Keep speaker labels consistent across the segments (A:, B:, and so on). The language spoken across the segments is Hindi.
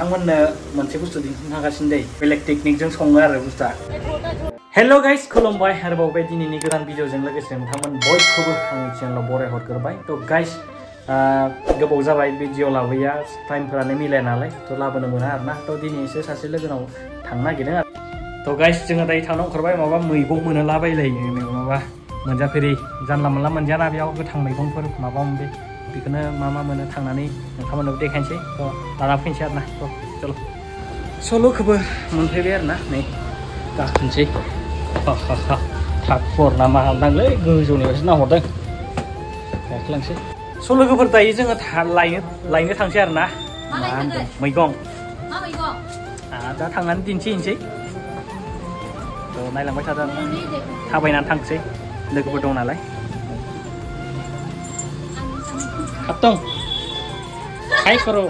A: आंमोननो मोनसे बुस्थु दिन्थिनो थांगासिनो दै बेलेग टेकनिकजों सङो आरो बुस्थुआ। हेलो गाइस खुलुमबाय आरोबाव बे दिनैनि गोदान भिडिअजों लोगोसे नोंथांमोन बयखौबो आंनि चेनेलाव बरायहरग्रोबाय। थ' गाइस गोबाव जाबाय भिडिअ लाबोया टाइमफोरानो मिलाया नालाय थ' लाबोनो मोना आरोना। थ' दिनै एसे सासे लोगोनाव थांनो नागिरदों आरो। थ' गाइस जोङो दायो थांनो ओंखारबाय माबा मैगं मोनलाबायलायो माबा मोनजाफेरि जानला मोनला मोनजायाना बेयाव गोथां मैगंफोर माबा माबि बेखौनो मा मोनो थांनानै नोंथांमोननोबो देखायनोसै। थ' लाना फैनोसै आरोना। थ' चल सल'खौबो मोनफैबाय आरोना नै गाखोनोसै। थाखर ना मा हाबनांलै गोजौनिफ्रायसो नाहरदों गाखोलांसै। सल'फोर दायो जोङो लायनो थांसै आरोना मा होनदों मैगं दा थांनानै दिन्थिहैनोसै। थ' नायलांबाय थादों थाबायनानै थांसै लोगोफोर दं नालाय। हाबदों हाय करो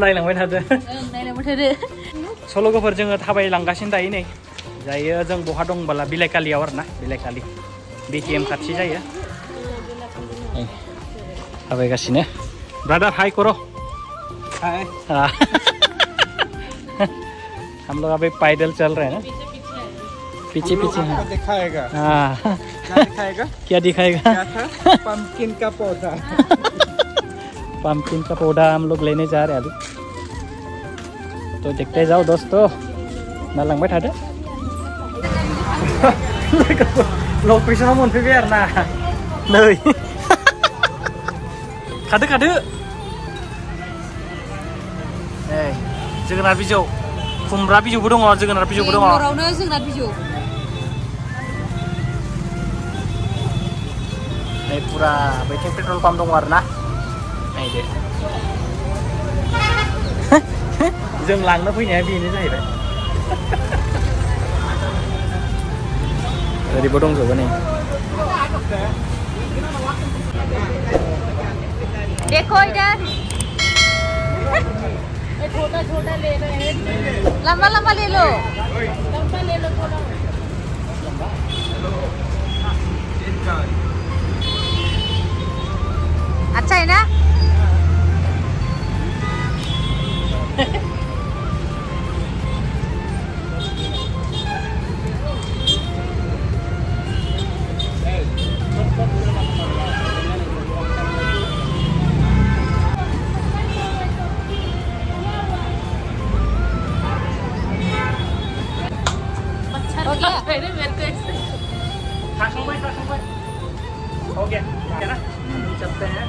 A: नायलांबाय थादो सल'फोर जोङो थाबायलांगासिनो दायो नै जायो जों बहा दंबाला बिलाइखालियाव आरोना बिलाइखालि BTM खाथि जायो थाबायगासिनो। ब्रादार हाय करो हाय हम लोग अभी पैदल चल रहे हैं ना पीछे पीछे
B: दिखाएगा क्या दिखाएगा
A: क्या दिखाएगा
B: पंपकिन का पौधा
A: पंपकिन का पौधा हम लोग लेने जा रहे हैं अभी। तो देखते जाओ दोस्तों ना लांबाय थादो लकेसनाव मोनफैबाय आरो ना नै खादो ए जोगोनार बिजौ खुमब्रा बिजौबो दङ जोगोनार बिजौबो दङ जोगोनार बिजौ नै पुरा बैथिं पेट्रल पाम्प दङ आरो ना नायदो जों लांनो फैनाया बेनो जाहैबाय ओरैबो दंजोबो नै
C: देखो इधर छोटा ले रहे हैं लंबा ले लो थोड़ा अच्छा है ना।
A: हो गया है ना चलते हैं।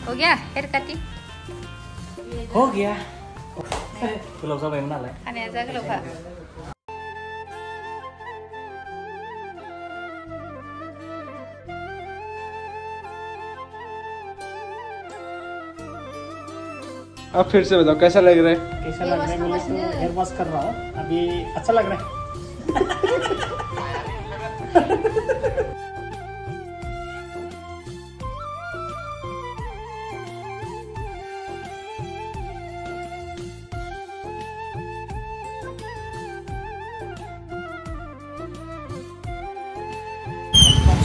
C: हो गया हेयर कटिंग
A: हो गया गोलाव जाबायमोन नालाय
C: खानाया जा गोलावखा।
B: अब फिर से बताओ कैसा लग रहा है?
A: कैसा लग रहा है बोले तो हेयर वॉश कर रहा हूँ अभी अच्छा लग रहा है।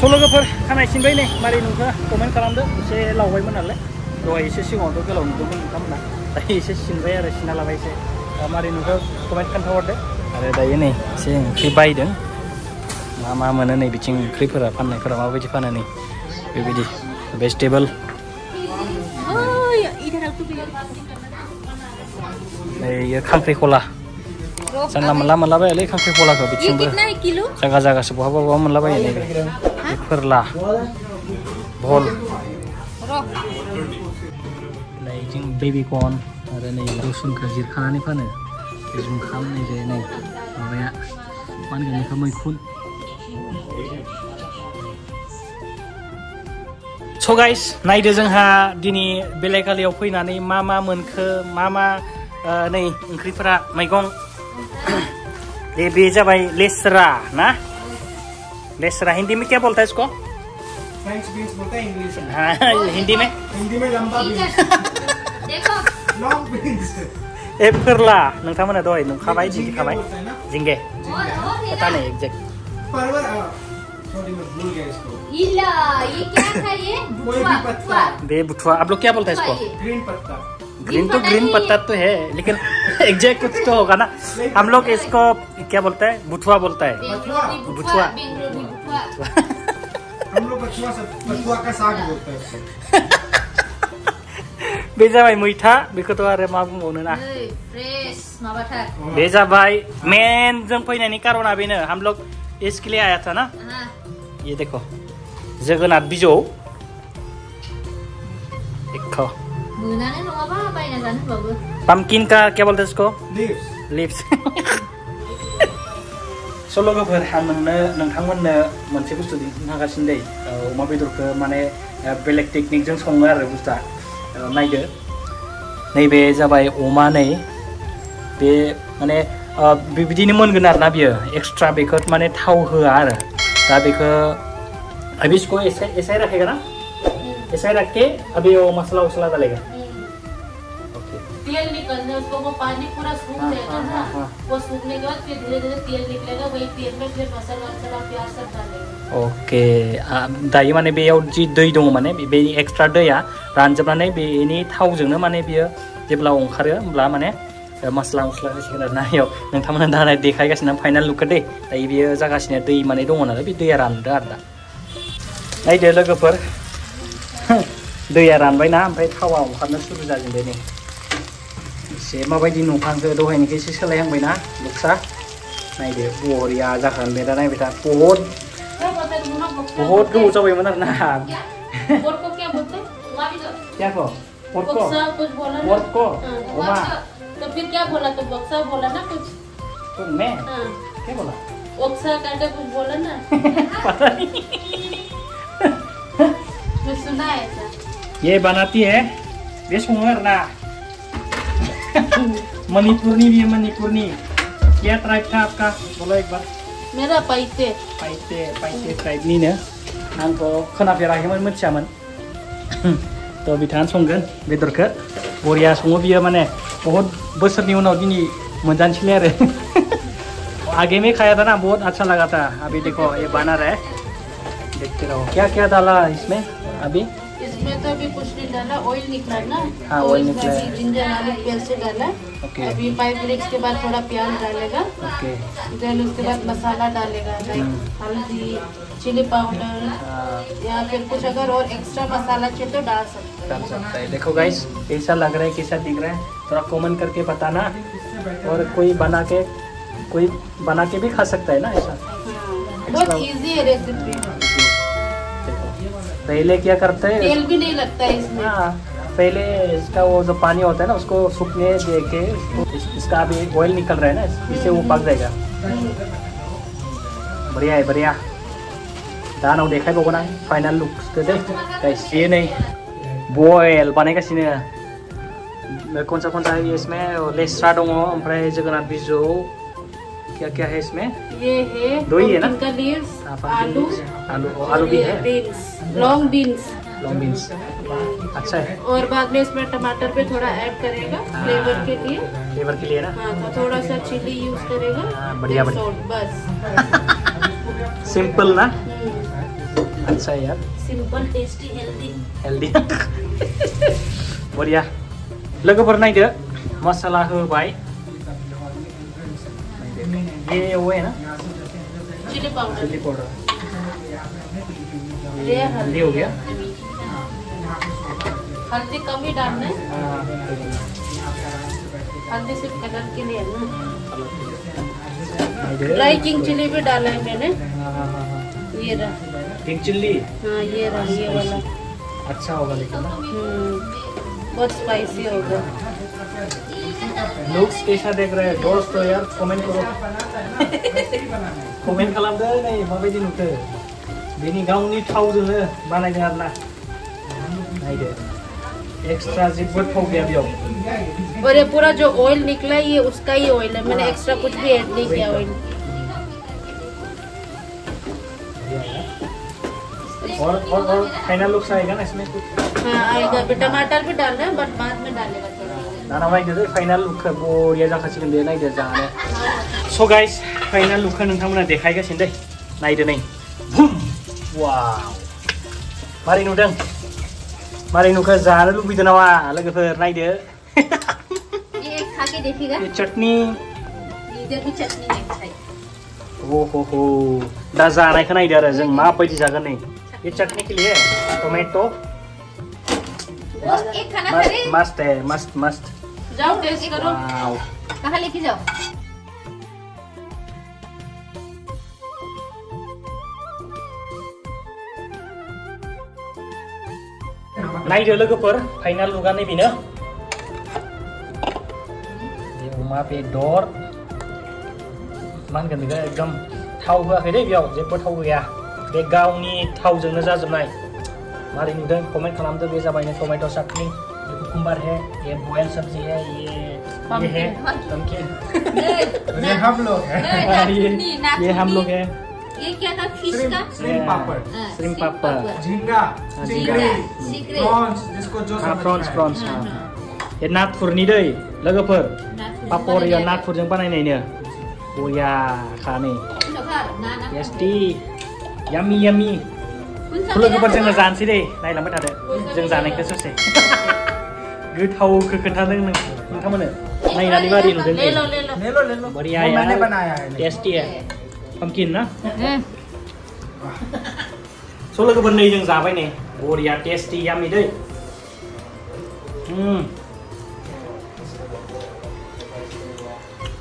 A: सल'फोर खानाय सिनबाय नै मारै नुखो कमेन्ट खालामदो एसे लावबायमोन नालाय दहाय एसे सिगाङावथ' गोलाव नुदोंमोन नोंथांमोना दायो एसे सिनबाय आरो सिना लाबाय एसे दा मारै नुखो कमेन्ट खोन्थाहरदो। आरो दायो नै एसे ओंख्रि बायदों मा मोनो नै बिथिं ओंख्रिफोरा फाननायफोरा माबायदि फानो नै बेबायदि भेजिटेबल नै खांख्रिखला जानला मोनला मोनलाबायालै खांख्रिखलाखौ बिथिंबो जागासो बहाबा मोनलाबायो नै फोरला भल नै जों बेबि कर्न आरो नै रसुनखौ जिरखानानै फानो जुखाम नै माबाया मा होनगोन बेखौ मैखुन So guys, नायदो जोंहा दिनै बेलेखालियाव फैनानै मा मोनखो मा नै ओंख्रिफोरा मैगं बे जाबाय लेस्रा ना लेस्रा हिंदी में क्या बोलता है इसको
B: फ्रेंच बीन्स बोलते हैं इंग्लिश में
A: हाँ हिंदी में
B: लंबा बीन्स
C: देखो
B: लॉन्ग बीन्स
A: ए फोरला नोंथांमोना दहाय नुखाबाय दिन्थिखाबाय जिंगे पता नहीं एग्जैक्ट
B: परवर सॉरी मैं भूल गया इसको
C: इला ये क्या था ये
B: कोई भी पत्ता
A: बे बुठवा आप लोग क्या बोलते हैं इसको
B: ग्रीन पत्ता
A: ग्रीन पत्ता तो है लेकिन एग्जैक्ट कुछ तो होगा ना हम लोग इसको क्या बोलता है बुठवा बोलता है बुठवा
B: हम लोग बथुआ का साग बोलते हैं
A: बे जाबाय मैथा बेखौथ' आरो मा बुंबावनो ना
C: फ्रेश माबाथार
A: बे जाबाय मेन जों फैनायनि कारना बेनो हम लोग इसके लिए आया था ना ये देखो जोगोनार बिजौ देखो
C: बुनानै नङाबा बायना जानो बाबो
A: पम्पकिन का क्या बोलते हैं इसको
B: लीव्स
A: स' लोगोफोर आं नोंथांमोननो मोनसे बुस्थु दिन्थिनो थांगासिनो दै अमा बेदरखौ माने बेलेग टेकनिकजों सङो आरो बुस्थुआ नायदो नैबे जाबाय अमा नै बे माने बिदिनो मोनगोन आरोना बियो एक्सट्रा बेखौ माने थाव होआ आरो दा बेखौ अभी इसको ऐसा ही रखेगा ना ऐसा ही रख के अभी वो मसाला वसला डालेगा
C: तेल निकलने उसको वो पानी पूरा सूख जाएगा ना वो सूखने के बाद फिर धीरे धीरे तेल निकलेगा वही तेल में फिर मसाला प्याज सब डालेगा
A: ओके दायो माने बेयाव जि दै दङ माने बे एक्सट्रा दैया रानजोबनानै बेनि थावजोंनो माने बियो जेब्ला ओंखारो होमब्ला माने मस्ला होसिगोन आरोना बेयाव नोंथांमोना दा देखायगासिनो फाइनाल लुकखौ दै दायो बियो जागासिनो दै माने दङ नालाय बे दैया रानदो आरो दा नायदो लोगोफोर दैया रानबायना ओमफ्राय थावा ओंखारनो सुरु जाजेनबाय नै एसे माबायदि नुखांखो दहायनिखौ एसे सोलायहांबायना लुक्सा नायदो बरिया जाखांबाय दा नायबाय था बहुत गोबाव जाबायमोन आरोना क्या को ओमा
C: तो फिर क्या बोला तो बक्सा बोला ना कुछ
A: तो मैं क्या बोला
C: ओक्सा करके कुछ बोला ना
A: पता नहीं
C: कुछ सुना है ऐसा
A: ये बनाती है बेसंगर ना मणिपुरनी भी है मणिपुरनी क्या ट्राइब था आपका बोलो एक बार
C: मेरा पाइते
A: ट्राइबनि नो आंखौ खोनाफेराखैमोन मिथियामोन तो बिथाङा संगोन बेदरखौ बरिया सङो बियो माने बहुत बोसोरनि उनाव दिनै मोनजानोसैलै आरो आगे में खाया था ना बहुत अच्छा लगा था अभी देखो ये बना रहा है देखते रहो क्या क्या डाला इसमें अभी
C: इसमें तो अभी कुछ नहीं डाला ऑयल निकला ना
A: हाँ ऑयल निकला है
C: जिंजर गार्लिक पेस्ट डाला
A: ओके
C: अभी 5 मिनट्स के बाद थोड़ा प्याज डालेगा
A: ओके
C: देन उसके बाद मसाला डालेगा लाइक हल्दी चिली पाउडर या फिर कुछ अगर और एक्स्ट्रा मसाला चाहिए तो डाल सकते
A: है देखो गाइस कैसा लग रहा है कैसा दिख रहा है थोड़ा कमेंट करके बताना और कोई बना के भी खा सकता है ना ऐसा
C: बहुत इजी है रेसिपी
A: पहले क्या करते हैं
C: तेल भी नहीं लगता है इसमें
A: हाँ पहले इसका वो जो पानी होता है ना उसको सूखने दे के इसका अभी ऑयल निकल रहा है ना इससे वो पक जाएगा बढ़िया है बढ़िया दानाव देखायबावगोन आं फाइनल लुक्सखौ दे गाइस ये नै बयल बानायगासिनो कौन सा है इसमें लेस्रा दङ ओमफ्राय जोगोनार बिजौ क्या क्या है इसमें
C: ये है
A: दो ही है ना
C: लीव्स
A: आलू भी है
C: लॉन्ग बीन्स
A: अच्छा है
C: और बाद में इसमें टमाटर पे थोड़ा ऐड करेगा फ्लेवर के लिए ना
A: हाँ
C: तो थोड़ा सा चिली यूज करेगा
A: बढ़िया बस सिंपल ना अच्छा है यार
C: सिंपल टेस्टी हेल्दी
A: बढ़िया लोगोफोर नायदो मसाला होबाय ये वो है ना
C: चिली पाउडर
A: ये हल्दी हो गया
C: हल्दी कम ही डालना है हल्दी सिर्फ कलर के लिए ना ड्राई किंग चिली भी डाला है मैंने ये रहा
A: किंग चिल्ली
C: हाँ ये रहा ये वाला
A: अच्छा होगा लेकिन ना
C: बहुत स्पाइसी होगा
A: लुक्स कैसा देख रहे हैं दोस्त तो यार कमेंट करो कमेंट खालामदो नै माबायदि नुखो बेनि गावनि थावजोंनो बानायदों आरोना नायदो एक्स्ट्रा जेबो थाव गैया बेयाव
C: और ये पूरा जो ऑयल निकला है ये उसका ही ऑयल है, मैंने एक्स्ट्रा कुछ भी ऐड नहीं किया ऑयल।
A: और फाइनल लुक आएगा ना इसमें कुछ?
C: हाँ आएगा, अभी टमाटर भी डालना है बट बाद में डालेगा थोड़ा।
A: दाना नायदो फाइनल लुक बरिया जाखासिगोन दे नायदो जानो। सो गाइस फाइनल लुक नोंथांमोना देखायगासिनो दे नायदो नै बुम वाव मारै नुदों मारै नुखो जानो लुबैदों नामा लोगोफोर नायदो
C: ये खा के देखिएगा
A: ये चटनी
C: इधर भी चटनी है
A: हो दा जानायखौ नायदो आरो जों माबायदि जागोन नै ये चटनी के लिए टमेटो
C: एक खाना खा
A: मस्त है मस्त
C: जाओ टेस्ट करो।
A: वाव
C: कहाँ लेके जाओ?
A: नायदो लोगोफोर फाइनल लुकआ नैबेनो बे अमा बेदर मा होनगोन बेखौ एकदम थाव होआखै दे बेयाव जेबो थाव गैया बे गावनि थावजोंनो जाजोबनाय मारै नुदों कमेन्ट खालामदो। बे जाबायनो टमेटो चटनी कुकुम्बर है ये बॉयल सब्जी है ये है पम्पकिन
B: ये हम लोग हैं
A: ये हम लोग है
C: ये क्या था फिश का?
B: श्रिम्प पापड़
A: श्रिम्प पापड़
B: झींगा चिंगड़ी प्रॉन्स जिसको जो
A: हाँ प्रॉन्स हाँ ये नाथुरनि दै लोगोफोर पापड़ या नाथुरजों बानायनायनो बरिया खानै टेस्टी यामी लोगोफोर जोङो जानोसै दे नायलांबाय थादो जों जानायखौ ससे गोथावखौ खोन्थादों नोंथांमोननो नायनानै मारै नुदों
B: ले लो
A: बढ़िया
B: वो मैंने बनाया है
A: टेस्टी है पम्पकिन ना सो लोगोफोर नै जों जाबाय नै बरिया टेस्टी यामी दै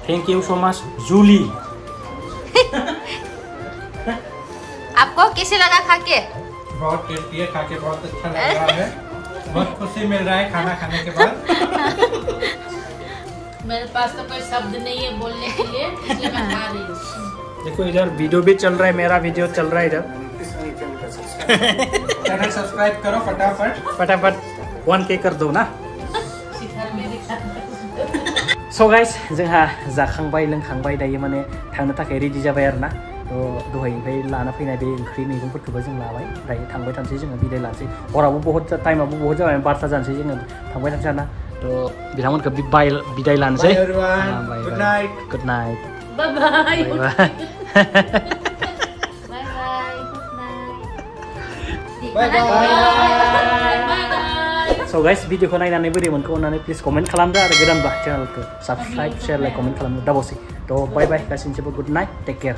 A: thank you so much Julie.
C: आपको कैसे लगा खा के?
B: बहुत टेस्टी है, खा के बहुत अच्छा लग रहा है, बहुत खुशी मिल रहा है खाना खाने के बाद।
C: मेरे पास तो कोई शब्द नहीं है बोलने के लिए, इसलिए मैं खा रही हूँ।
A: देखो इधर वीडियो भी चल रहा है, मेरा वीडियो चल रहा है इधर।
B: चैनल सब्सक्राइब करो फटाफट
A: 1K कर दो ना। सो गाइस जोंहा जाखांबाय लोंखांबाय दायो माने थांनो थाखाय रेडि जाबाय आरो ना। तो दहायनिफ्राय लाना फैनाय बे ओंख्रि मैगंफोरखौबो जों लाबाय दायो थांबाय थानोसै जोङो बिदाय लानोसै हराबो बहुत टाइमाबो बहुत जाबाय 12टा जानोसै जोङो थांबाय थानोसै आरोना। तो बिथांमोनखौ बिदाय लानोसै।
B: Good night
C: bye
A: so guys भिडिअखौ नायनानै बोरै मोनखो अननानै प्लिज कमेन्ट खालामदो आरो गोदानबा चेनेलखौ साबस्क्राइब शेयार लाइक कमेन्ट खालामनो दाबावसै। तो बाय गासिनिबो गुड नाइट टेक केयार।